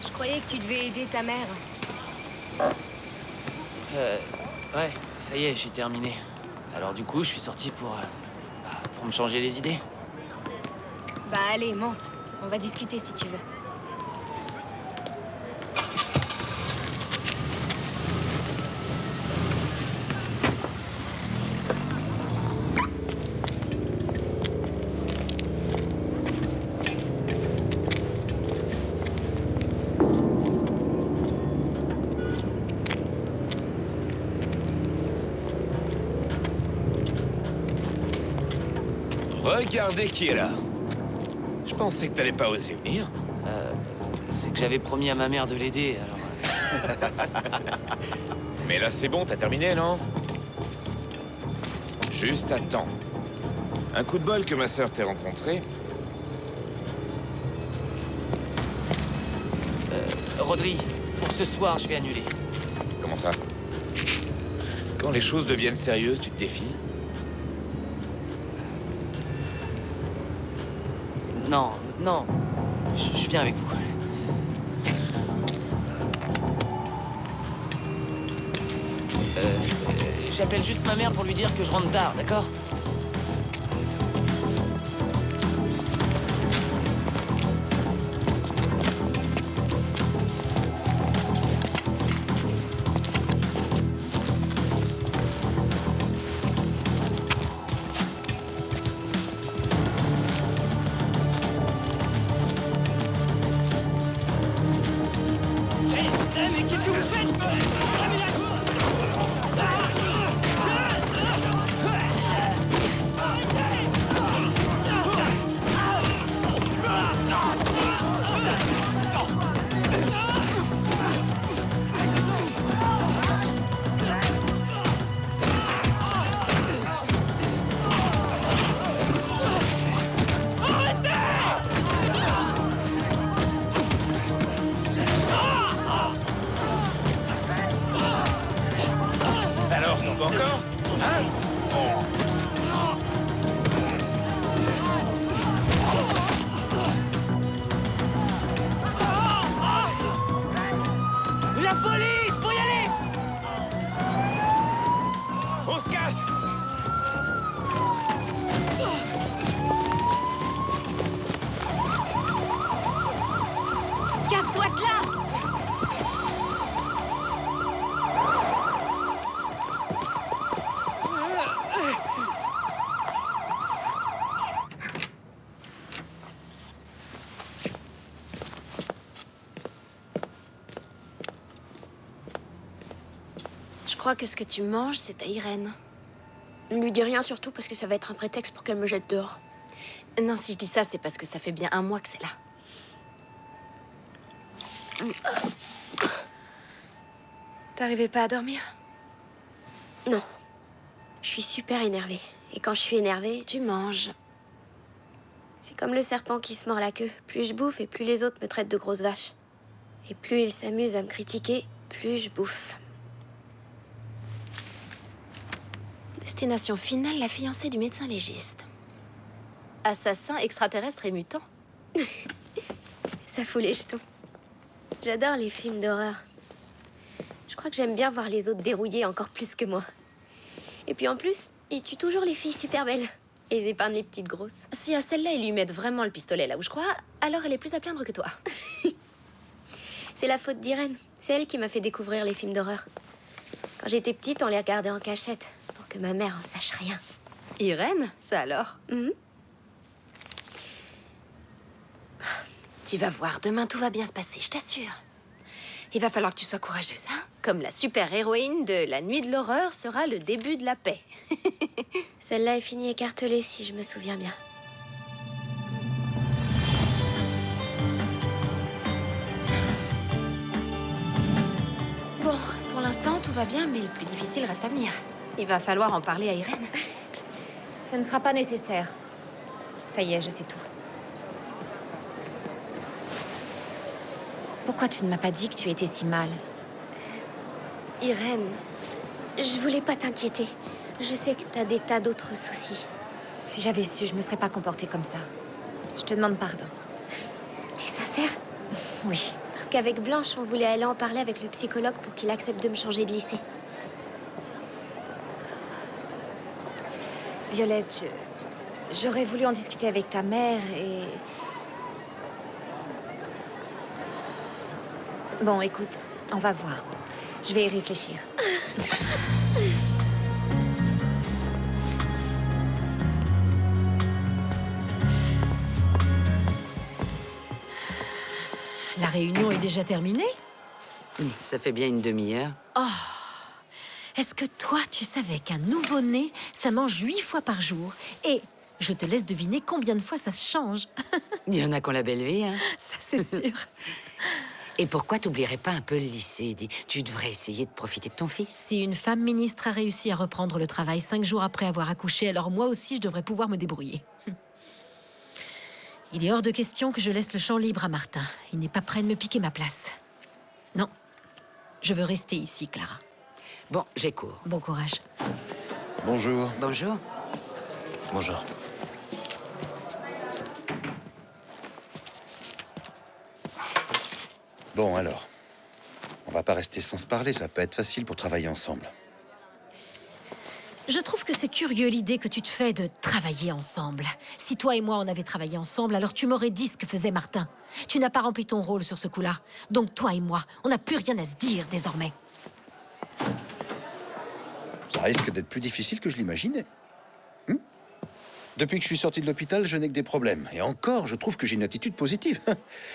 J: Je croyais que tu devais aider ta mère.
F: Ouais, ça y est, j'ai terminé. Alors du coup, je suis sorti pour me changer les idées.
J: Allez, monte. On va discuter si tu veux.
H: Regardez qui est là. Je pensais que t'allais pas oser venir.
F: C'est que j'avais promis à ma mère de l'aider, alors...
H: Mais là, c'est bon, t'as terminé, non? Juste attends. Un coup de bol que ma sœur t'ait rencontré.
F: Rodri, pour ce soir, je vais annuler.
H: Comment ça? Quand les choses deviennent sérieuses, tu te défies?
F: Non, non. Je viens avec vous. J'appelle juste ma mère pour lui dire que je rentre tard, d'accord?
I: Mais qu'est-ce que vous faites?
H: Alors, t'en veux encore? Hein?
I: La police! Faut y aller!
H: On se casse!
A: Casse-toi de là!
E: Je crois que ce que tu manges, c'est à Irène.
A: Ne lui dis rien surtout parce que ça va être un prétexte pour qu'elle me jette dehors.
E: Non, si je dis ça, c'est parce que ça fait bien un mois que c'est là. T'arrivais pas à dormir?
A: Non. Je suis super énervée. Et quand je suis énervée...
E: Tu manges.
A: C'est comme le serpent qui se mord la queue. Plus je bouffe et plus les autres me traitent de grosse vache. Et plus ils s'amusent à me critiquer, plus je bouffe.
E: Destination finale, la fiancée du médecin légiste. Assassin, extraterrestre et mutant.
A: Ça fout les jetons. J'adore les films d'horreur. Je crois que j'aime bien voir les autres dérouillés encore plus que moi. Et puis en plus, ils tuent toujours les filles super belles. Et ils épargnent les petites grosses.
E: Si à celle-là, ils lui mettent vraiment le pistolet là où je crois, alors elle est plus à plaindre que toi.
A: C'est la faute d'Irène. C'est elle qui m'a fait découvrir les films d'horreur. Quand j'étais petite, on les regardait en cachette. Pour que ma mère en sache rien.
E: Irène, ça alors? Tu vas voir, demain tout va bien se passer, je t'assure. Il va falloir que tu sois courageuse, hein? Comme la super-héroïne de La Nuit de l'Horreur sera le début de la paix.
A: Celle-là est finie écartelée, si je me souviens bien.
E: Bon, pour l'instant, tout va bien, mais le plus difficile reste à venir. Il va falloir en parler à Irène.
J: Ce ne sera pas nécessaire. Ça y est, je sais tout. Pourquoi tu ne m'as pas dit que tu étais si mal?
A: Irène, je voulais pas t'inquiéter. Je sais que t'as des tas d'autres soucis.
J: Si j'avais su, je me serais pas comportée comme ça. Je te demande pardon.
A: T'es sincère?
J: Oui.
A: Parce qu'avec Blanche, on voulait aller en parler avec le psychologue pour qu'il accepte de me changer de lycée.
J: Violette, j'aurais voulu en discuter avec ta mère et... Bon, écoute, on va voir. Je vais y réfléchir.
B: La réunion est déjà terminée?
P: Ça fait bien une demi-heure.
B: Oh! Est-ce que toi, tu savais qu'un nouveau-né, ça mange 8 fois par jour? Et Je te laisse deviner combien de fois ça se change.
P: Il y en a qui ont la belle vie, hein.
B: Ça, c'est sûr.
P: Et pourquoi t'oublierais pas un peu le lycée, Eddie? Tu devrais essayer de profiter de ton fils.
B: Si une femme ministre a réussi à reprendre le travail 5 jours après avoir accouché, alors moi aussi, je devrais pouvoir me débrouiller. Il est hors de question que je laisse le champ libre à Martin. Il n'est pas prêt de me piquer ma place. Non. Je veux rester ici, Clara.
P: Bon, j'ai cours.
B: Bon courage.
M: Bonjour.
P: Bonjour.
D: Bonjour.
M: Bon, alors. On va pas rester sans se parler, ça va pas être facile pour travailler ensemble.
B: Je trouve que c'est curieux l'idée que tu te fais de travailler ensemble. Si toi et moi on avait travaillé ensemble, alors tu m'aurais dit ce que faisait Martin. Tu n'as pas rempli ton rôle sur ce coup-là. Donc toi et moi, on n'a plus rien à se dire désormais.
M: Ça risque d'être plus difficile que je l'imaginais. Depuis que je suis sorti de l'hôpital, je n'ai que des problèmes. Et encore, je trouve que j'ai une attitude positive.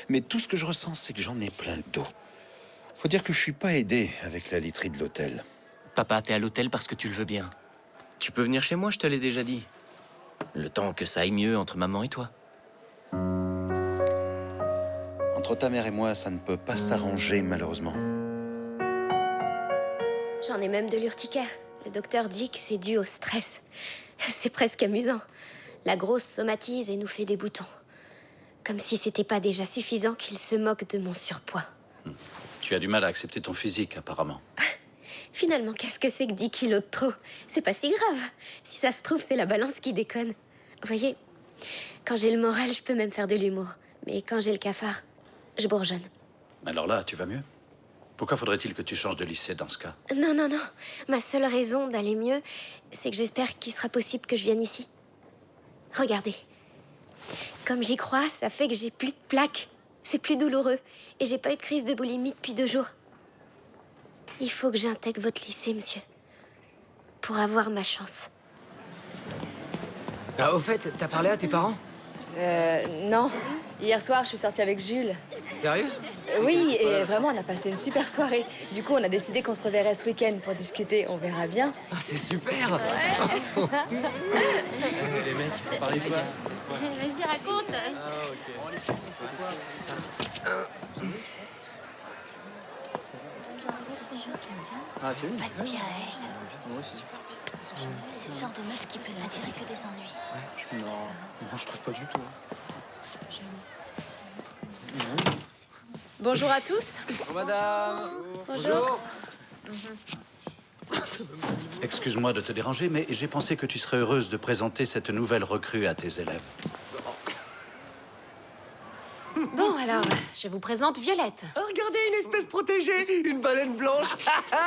M: Mais tout ce que je ressens, c'est que j'en ai plein le dos. Faut dire que je suis pas aidé avec la literie de l'hôtel.
F: Papa, t'es à l'hôtel parce que tu le veux bien. Tu peux venir chez moi, je te l'ai déjà dit. Le temps que ça aille mieux entre maman et toi.
M: Entre ta mère et moi, ça ne peut pas s'arranger, malheureusement.
A: J'en ai même de l'urticaire. Le docteur dit que c'est dû au stress. C'est presque amusant. La grosse somatise et nous fait des boutons. Comme si c'était pas déjà suffisant qu'il se moque de mon surpoids.
D: Tu as du mal à accepter ton physique, apparemment.
A: Finalement, qu'est-ce que c'est que 10 kilos de trop? C'est pas si grave. Si ça se trouve, c'est la balance qui déconne. Vous voyez, quand j'ai le moral, je peux même faire de l'humour. Mais quand j'ai le cafard, je bourgeonne.
D: Alors là, tu vas mieux? Pourquoi faudrait-il que tu changes de lycée dans ce cas?
A: Non, non, non. Ma seule raison d'aller mieux, c'est que j'espère qu'il sera possible que je vienne ici. Regardez. Comme j'y crois, ça fait que j'ai plus de plaques. C'est plus douloureux. Et j'ai pas eu de crise de boulimie depuis 2 jours. Il faut que j'intègre votre lycée, monsieur. Pour avoir ma chance.
K: Ah, au fait, t'as parlé à tes parents?
J: Non. Hier soir, je suis sortie avec Jules.
K: Sérieux?
J: Oui, et vraiment, on a passé une super soirée. Du coup, on a décidé qu'on se reverrait ce week-end pour discuter. On verra bien.
K: Ah, c'est super!
C: Les mecs, parlez quoi?
A: Vas-y, raconte.
C: Ah, tu veux?
L: Passe bien à elle. C'est le genre de meuf qui peut t'attirer que des ennuis.
C: Non, je trouve pas du tout.
E: Bonjour à tous.
G: Bonjour, madame.
E: Bonjour.
D: Excuse-moi de te déranger, mais j'ai pensé que tu serais heureuse de présenter cette nouvelle recrue à tes élèves.
E: Bon, alors, je vous présente Violette.
N: Oh, regardez, une espèce protégée, une baleine blanche.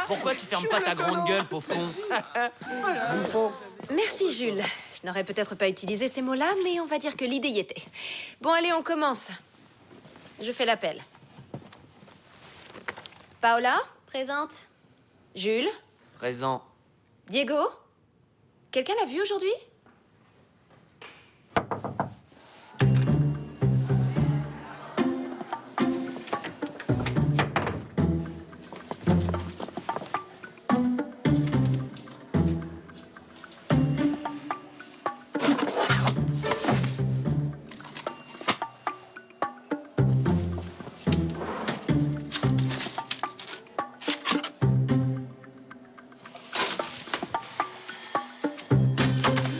F: Pourquoi tu fermes pas ta grande gueule, pauvre con?
E: Merci, Jules. Je n'aurais peut-être pas utilisé ces mots-là, mais on va dire que l'idée y était. Bon, allez, on commence. Je fais l'appel. Paola, présente. Jules,
F: Présent.
E: Diego. Quelqu'un l'a vu aujourd'hui?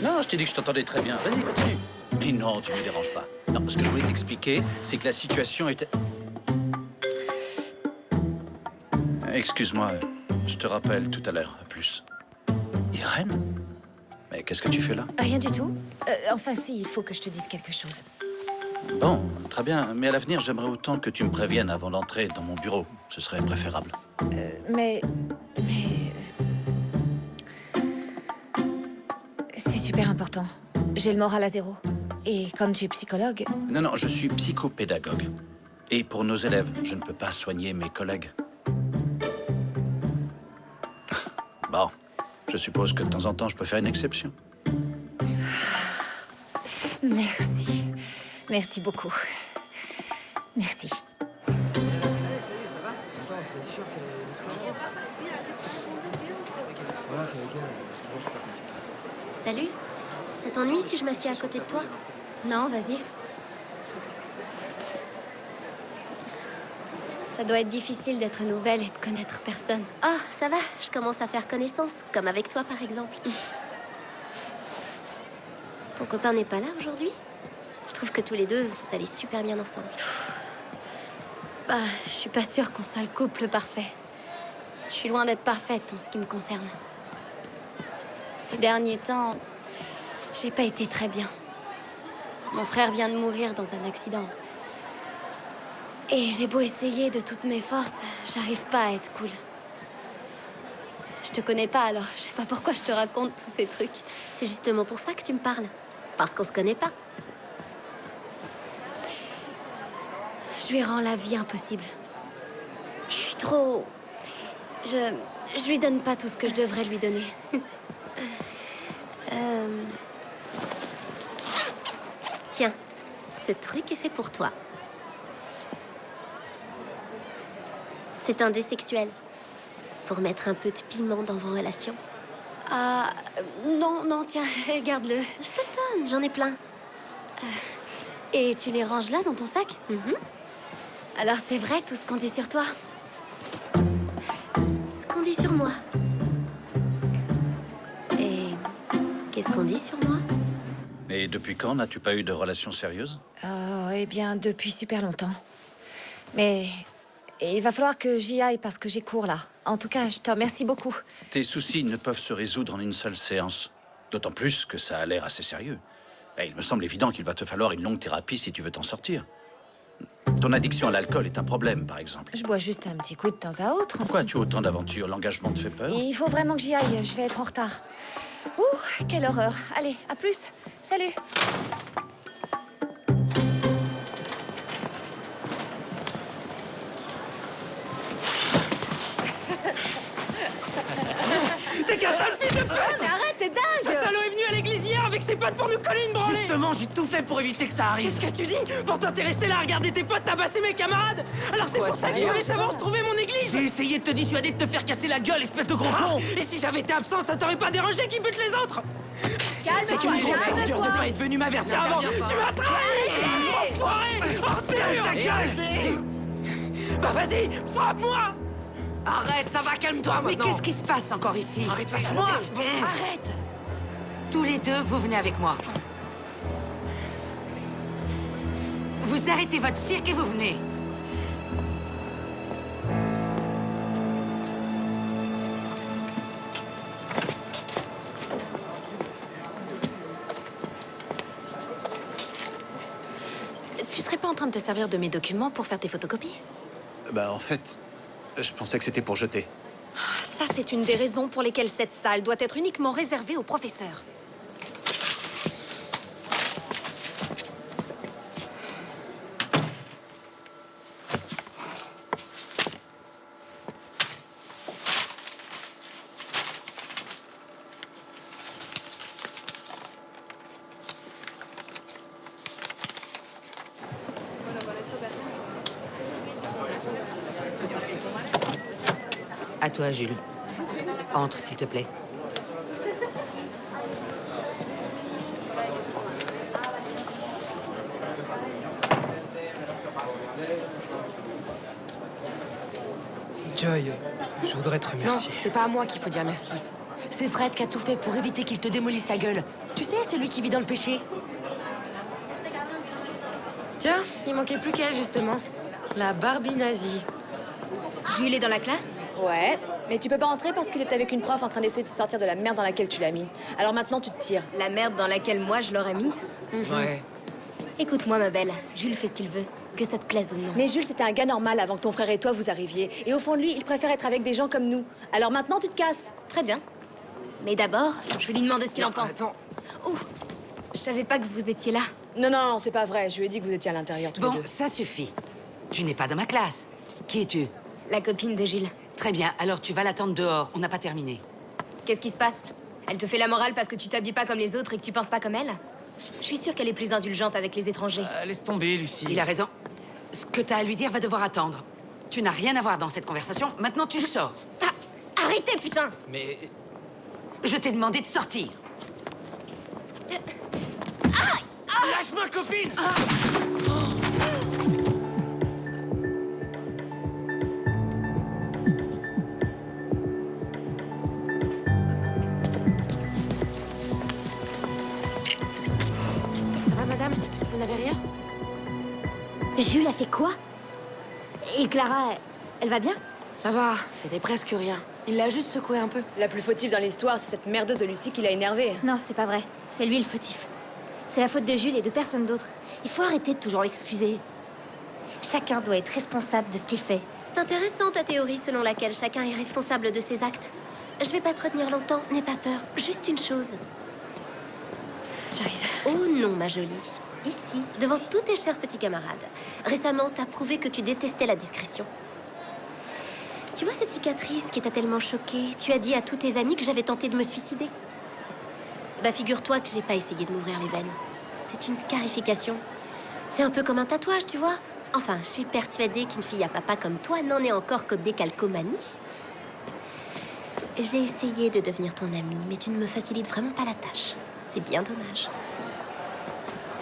D: Non, je t'ai dit que je t'entendais très bien. Vas-y, continue. Mais non, tu ne me déranges pas. Non, ce que je voulais t'expliquer, c'est que la situation était... Excuse-moi, je te rappelle tout à l'heure. À plus. Irène? Mais qu'est-ce que tu fais là?
E: Rien du tout. Enfin, si, il faut que je te dise quelque chose.
D: Bon, très bien. Mais à l'avenir, j'aimerais autant que tu me préviennes avant d'entrer dans mon bureau. Ce serait préférable.
E: Mais... C'est super important. J'ai le moral à 0. Et comme tu es psychologue...
D: Non, non, je suis psychopédagogue. Et pour nos élèves, je ne peux pas soigner mes collègues. Bon, je suppose que de temps en temps, je peux faire une exception.
E: Merci. Merci beaucoup. Merci.
K: Comme ça, on serait sûr qu'elle serait en France. Voilà, qu'avec elle, c'est pas compliqué.
A: Salut. Ça t'ennuie si je m'assieds à côté de toi? Non, vas-y. Ça doit être difficile d'être nouvelle et de connaître personne. Ah, ça va, je commence à faire connaissance, comme avec toi par exemple. Ton copain n'est pas là aujourd'hui? Je trouve que tous les deux, vous allez super bien ensemble. Bah, je suis pas sûre qu'on soit le couple parfait. Je suis loin d'être parfaite en ce qui me concerne. Ces derniers temps, j'ai pas été très bien. Mon frère vient de mourir dans un accident. Et j'ai beau essayer de toutes mes forces, j'arrive pas à être cool. Je te connais pas, alors je sais pas pourquoi je te raconte tous ces trucs. C'est justement pour ça que tu me parles. Parce qu'on se connaît pas. Je lui rends la vie impossible. Je suis trop... Je lui donne pas tout ce que je devrais lui donner. Tiens, ce truc est fait pour toi. C'est un dé sexuel. Pour mettre un peu de piment dans vos relations. Ah, non, tiens, garde-le. Je te le donne, j'en ai plein. Et tu les ranges là, dans ton sac? Alors c'est vrai tout ce qu'on dit sur toi. Ce qu'on dit sur moi. Et qu'est-ce qu'on dit sur moi?
D: Et depuis quand n'as-tu pas eu de relation sérieuse?
R: Eh bien, depuis super longtemps. Mais il va falloir que j'y aille parce que j'ai cours là. En tout cas, je te remercie beaucoup.
D: Tes soucis ne peuvent se résoudre en une seule séance. D'autant plus que ça a l'air assez sérieux. Et il me semble évident qu'il va te falloir une longue thérapie si tu veux t'en sortir. Ton addiction à l'alcool est un problème, par exemple.
R: Je bois juste un petit coup de temps à autre.
D: Pourquoi as-tu autant d'aventures? L'engagement te fait peur?
R: Il faut vraiment que j'y aille, je vais être en retard. Ouh, quelle horreur. Allez, à plus. Salut.
K: T'es qu'un sale fils de pute!
R: Mais arrête, t'es dingue!
K: Ce salaud est venu à l'église hier avec ses potes pour nous coller une branlée!
F: Justement, j'ai tout fait pour éviter que ça arrive.
K: Qu'est-ce que tu dis? Pourtant, t'es resté là à regarder tes potes tabasser mes camarades! Alors c'est pour ça que tu voulais savoir où se trouvait mon église?
F: J'ai essayé de te dissuader de te faire casser la gueule, espèce de gros con!
K: Et si j'avais été absent, ça t'aurait pas dérangé qu'ils butent les autres? C'est qu'une grosse ordure de pas être venu m'avertir avant! Tu m'as trahi! Enfoiré! Ordure! Ta gueule! Bah vas-y, frappe-moi!
P: Arrête, ça va, calme-toi
K: maintenant.
P: Mais qu'est-ce qui se passe encore ici?
K: Arrête, moi!
P: Arrête! Tous les deux, vous venez avec moi. Vous arrêtez votre cirque et vous venez.
E: Tu serais pas en train de te servir de mes documents pour faire tes photocopies?
G: Bah, en fait, je pensais que c'était pour jeter.
E: Ça, c'est une des raisons pour lesquelles cette salle doit être uniquement réservée aux professeurs.
P: À toi, Jules. Entre, s'il te plaît.
Q: Joy, je voudrais te
J: Non,
Q: remercier.
J: c'est pas à moi qu'il faut dire merci. C'est Fred qui a tout fait pour éviter qu'il te démolisse sa gueule. Tu sais, c'est lui qui vit dans le péché. Tiens, il manquait plus qu'elle, justement. La Barbie nazie.
A: Jules est dans la classe?
J: Ouais, mais tu peux pas entrer parce qu'il est avec une prof en train d'essayer de se sortir de la merde dans laquelle tu l'as mis. Alors maintenant, tu te tires.
A: La merde dans laquelle moi je l'aurais mis?
K: Ouais.
A: Écoute-moi, ma belle. Jules fait ce qu'il veut. Que ça te plaise ou non.
J: Mais Jules, c'était un gars normal avant que ton frère et toi vous arriviez. Et au fond de lui, il préfère être avec des gens comme nous. Alors maintenant, tu te casses.
A: Très bien. Mais d'abord, je vais lui demander ce qu'il en pense.
K: Attends.
A: Ouh, je savais pas que vous étiez là.
J: Non, c'est pas vrai. Je lui ai dit que vous étiez à l'intérieur tous les
P: Bon,
J: deux.
P: ça suffit. Tu n'es pas dans ma classe. Qui es-tu?
A: La copine de Jules.
P: Très bien, alors tu vas l'attendre dehors. On n'a pas terminé.
A: Qu'est-ce qui se passe? Elle te fait la morale parce que tu t'habilles pas comme les autres et que tu penses pas comme elle? Je suis sûre qu'elle est plus indulgente avec les étrangers.
F: Laisse tomber, Lucie.
P: Il a raison. Ce que t'as à lui dire va devoir attendre. Tu n'as rien à voir dans cette conversation. Maintenant, tu sors.
A: Arrêtez, putain!
K: Mais
P: Je t'ai demandé de sortir.
K: Lâche ma copine.
J: Ça va, madame? Vous n'avez rien?
L: Jules a fait quoi? Et Clara, elle va bien?
J: Ça va, c'était presque rien. Il l'a juste secoué un peu. La plus fautive dans l'histoire, c'est cette merdeuse de Lucie qui l'a énervé.
L: Non, c'est pas vrai. C'est lui le fautif. C'est la faute de Jules et de personne d'autre. Il faut arrêter de toujours l'excuser. Chacun doit être responsable de ce qu'il fait.
A: C'est intéressant ta théorie selon laquelle chacun est responsable de ses actes. Je vais pas te retenir longtemps, n'aie pas peur. Juste une chose.
J: J'arrive.
A: Oh non, ma jolie. Ici, devant tous tes chers petits camarades. Récemment, t'as prouvé que tu détestais la discrétion. Tu vois cette cicatrice qui t'a tellement choquée? Tu as dit à tous tes amis que j'avais tenté de me suicider. Bah, figure-toi que j'ai pas essayé de m'ouvrir les veines. C'est une scarification. C'est un peu comme un tatouage, tu vois. Enfin, je suis persuadée qu'une fille à papa comme toi n'en est encore qu'aux décalcomanies. J'ai essayé de devenir ton amie, mais tu ne me facilites vraiment pas la tâche. C'est bien dommage.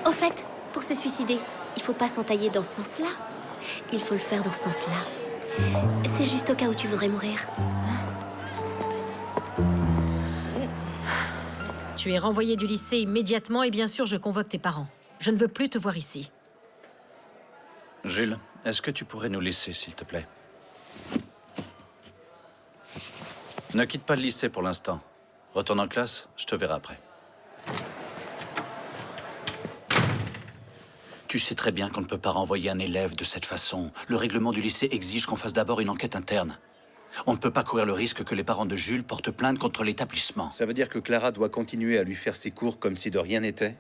A: Au fait, pour se suicider, il faut pas s'entailler dans ce sens-là. Il faut le faire dans ce sens-là. C'est juste au cas où tu voudrais mourir.
B: Tu es renvoyé du lycée immédiatement et bien sûr, je convoque tes parents. Je ne veux plus te voir ici.
D: Jules, est-ce que tu pourrais nous laisser, s'il te plaît? Ne quitte pas le lycée pour l'instant. Retourne en classe, je te verrai après. Tu sais très bien qu'on ne peut pas renvoyer un élève de cette façon. Le règlement du lycée exige qu'on fasse d'abord une enquête interne. On ne peut pas courir le risque que les parents de Jules portent plainte contre l'établissement.
M: Ça veut dire que Clara doit continuer à lui faire ses cours comme si de rien n'était?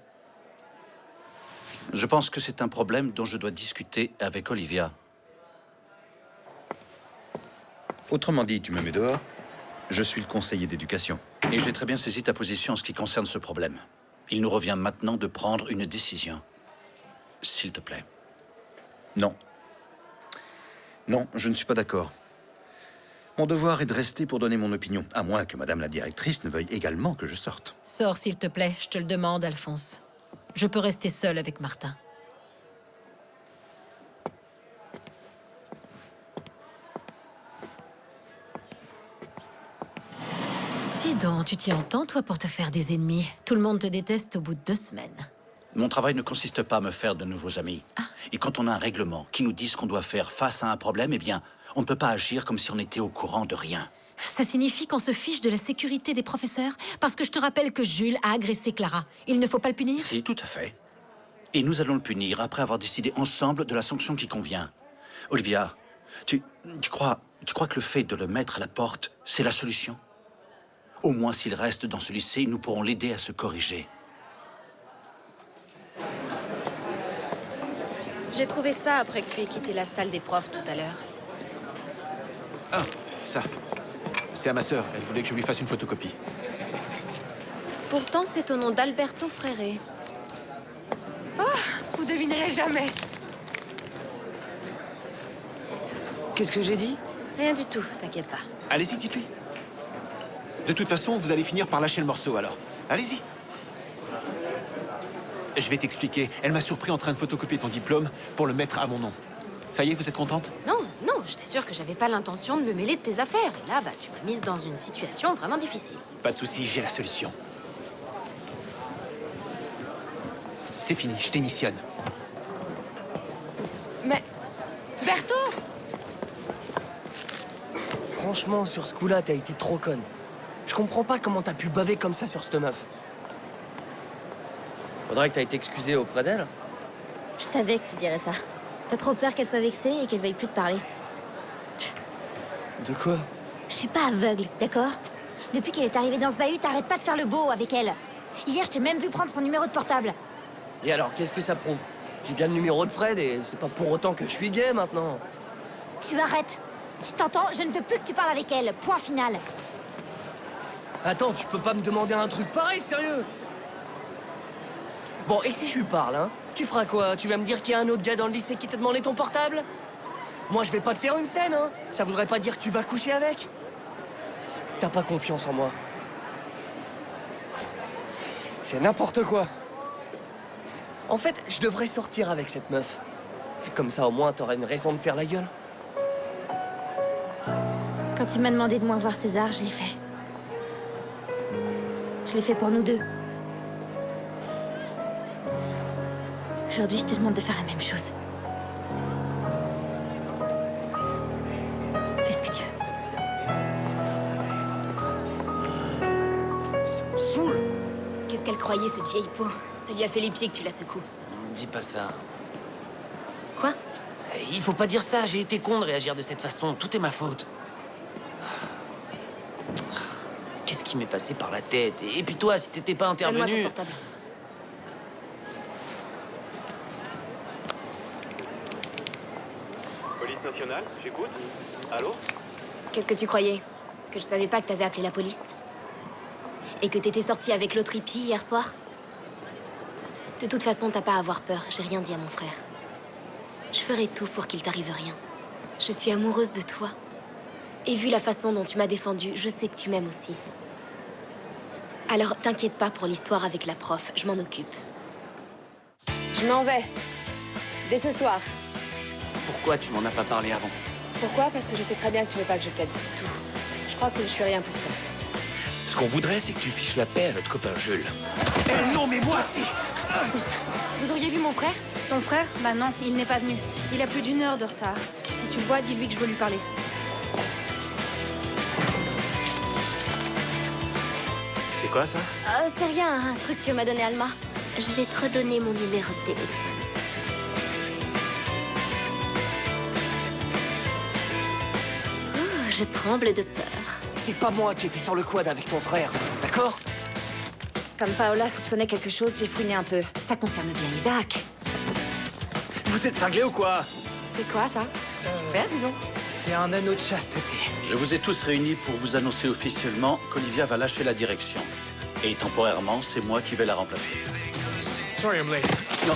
D: Je pense que c'est un problème dont je dois discuter avec Olivia.
M: Autrement dit, tu me mets dehors. Je suis le conseiller d'éducation.
D: Et j'ai très bien saisi ta position en ce qui concerne ce problème. Il nous revient maintenant de prendre une décision. S'il te plaît.
M: Non. Non, je ne suis pas d'accord. Mon devoir est de rester pour donner mon opinion, à moins que madame la directrice ne veuille également que je sorte.
B: Sors, s'il te plaît, je te le demande, Alphonse. Je peux rester seule avec Martin. Dis donc, tu t'y entends, toi, pour te faire des ennemis. Tout le monde te déteste au bout de 2 semaines.
D: Mon travail ne consiste pas à me faire de nouveaux amis. Et quand on a un règlement qui nous dit ce qu'on doit faire face à un problème, eh bien, on ne peut pas agir comme si on était au courant de rien.
B: Ça signifie qu'on se fiche de la sécurité des professeurs? Parce que je te rappelle que Jules a agressé Clara. Il ne faut pas le punir?
D: Si, tout à fait. Et nous allons le punir après avoir décidé ensemble de la sanction qui convient. Olivia, tu crois que le fait de le mettre à la porte, c'est la solution? Au moins, s'il reste dans ce lycée, nous pourrons l'aider à se corriger.
E: J'ai trouvé ça après que tu aies quitté la salle des profs tout à l'heure.
G: Ah, ça. C'est à ma sœur. Elle voulait que je lui fasse une photocopie.
E: Pourtant, c'est au nom d'Alberto Fréré.
J: Oh, vous devinerez jamais.
K: Qu'est-ce que j'ai dit?
E: Rien du tout, t'inquiète pas.
G: Allez-y, dites-lui. De toute façon, vous allez finir par lâcher le morceau, alors. Allez-y. Je vais t'expliquer. Elle m'a surpris en train de photocopier ton diplôme pour le mettre à mon nom. Ça y est, vous êtes contente?
E: Non, non, je t'assure que j'avais pas l'intention de me mêler de tes affaires. Et là, tu m'as mise dans une situation vraiment difficile.
G: Pas de souci, j'ai la solution. C'est fini, je démissionne.
J: Mais... Bertho!
K: Franchement, sur ce coup-là, t'as été trop conne. Je comprends pas comment t'as pu baver comme ça sur cette meuf. Faudrait que t'ailles t'excuser auprès d'elle.
L: Je savais que tu dirais ça. T'as trop peur qu'elle soit vexée et qu'elle veuille plus te parler.
K: De quoi?
L: Je suis pas aveugle, d'accord? Depuis qu'elle est arrivée dans ce bahut, t'arrêtes pas de faire le beau avec elle. Hier, je t'ai même vu prendre son numéro de portable.
K: Et alors, qu'est-ce que ça prouve? J'ai bien le numéro de Fred et c'est pas pour autant que je suis gay maintenant.
L: Tu arrêtes. T'entends? Je ne veux plus que tu parles avec elle. Point final.
K: Attends, tu peux pas me demander un truc pareil, sérieux? Bon, et si je lui parle, hein? Tu feras quoi? Tu vas me dire qu'il y a un autre gars dans le lycée qui t'a demandé ton portable? Moi, je vais pas te faire une scène, hein? Ça voudrait pas dire que tu vas coucher avec? T'as pas confiance en moi.
N: C'est n'importe quoi. En fait, je devrais sortir avec cette meuf. Comme ça, au moins, t'aurais une raison de faire la gueule.
L: Quand tu m'as demandé de moins voir César, je l'ai fait. Je l'ai fait pour nous deux. Aujourd'hui, je te demande de faire la même chose. Fais ce que tu veux.
F: Saoul!
A: Qu'est-ce qu'elle croyait, cette vieille peau? Ça lui a fait les pieds que tu la secoues.
F: Dis pas ça.
A: Quoi?
F: Il faut pas dire ça, j'ai été con de réagir de cette façon. Tout est ma faute. Qu'est-ce qui m'est passé par la tête? Et puis toi, si t'étais pas
A: Donne-moi ton
F: intervenu...
A: portable.
C: Police nationale, j'écoute. Allô?
A: Qu'est-ce que tu croyais? Que je savais pas que t'avais appelé la police? Et que t'étais sortie avec l'autre hippie hier soir? De toute façon, t'as pas à avoir peur, j'ai rien dit à mon frère. Je ferai tout pour qu'il t'arrive rien. Je suis amoureuse de toi. Et vu la façon dont tu m'as défendue, je sais que tu m'aimes aussi. Alors, t'inquiète pas pour l'histoire avec la prof, je m'en occupe.
J: Je m'en vais. Dès ce soir.
F: Pourquoi tu m'en as pas parlé avant?
J: Pourquoi? Parce que je sais très bien que tu veux pas que je t'aide, c'est tout. Je crois que je suis rien pour toi.
H: Ce qu'on voudrait, c'est que tu fiches la paix à notre copain Jules.
K: Eh non, mais moi, si.
J: Vous auriez vu mon frère?
S: Ton frère? Bah non, il n'est pas venu. Il a plus d'1 heure de retard. Si tu le vois, dis-lui que je veux lui parler.
C: C'est quoi ça?
A: C'est rien, un truc que m'a donné Alma. Je vais te redonner mon numéro de téléphone. Je tremble de peur.
N: C'est pas moi qui étais sur le quad avec ton frère, d'accord?
R: Comme Paola soupçonnait quelque chose, j'ai fouiné un peu. Ça concerne bien Isaac.
G: Vous êtes cinglés ou quoi?
J: C'est quoi ça? Super, dis donc.
Q: C'est un anneau de chasteté.
D: Je vous ai tous réunis pour vous annoncer officiellement qu'Olivia va lâcher la direction. Et temporairement, c'est moi qui vais la remplacer.
H: Sorry, I'm late.
D: Non,